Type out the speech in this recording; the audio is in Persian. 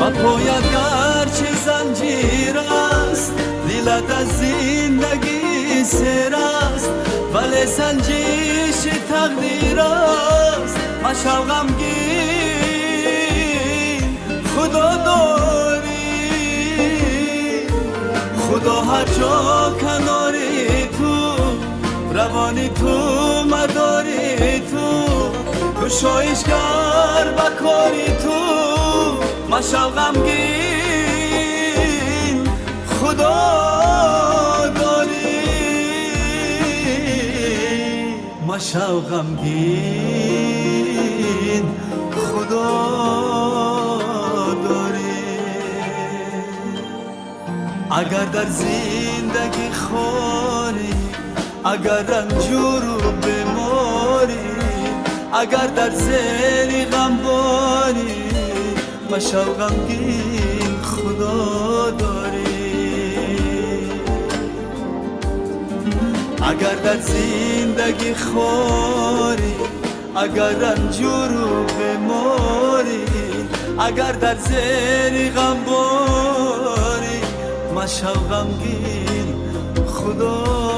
و پایت گرچه زنجیر است، دلت از زندگی سر است، ولی سنجش تقدیر است. مشو غمگین خدا داری، خدا هر جا کناری تو، روانی تو مداری تو، گشایشگر بکاری تو. مشو غمگین خدا داری، مشو غمگین خدا داری. اگر در زندگی خاری، اگر رنجور و بیماری، اگر در زیر غم باری، مشو غمگین خدا داری. اگر در زندگی خاری، اگر رنجور و بیماری، اگر در زیر غم باری، مشو غمگین خدا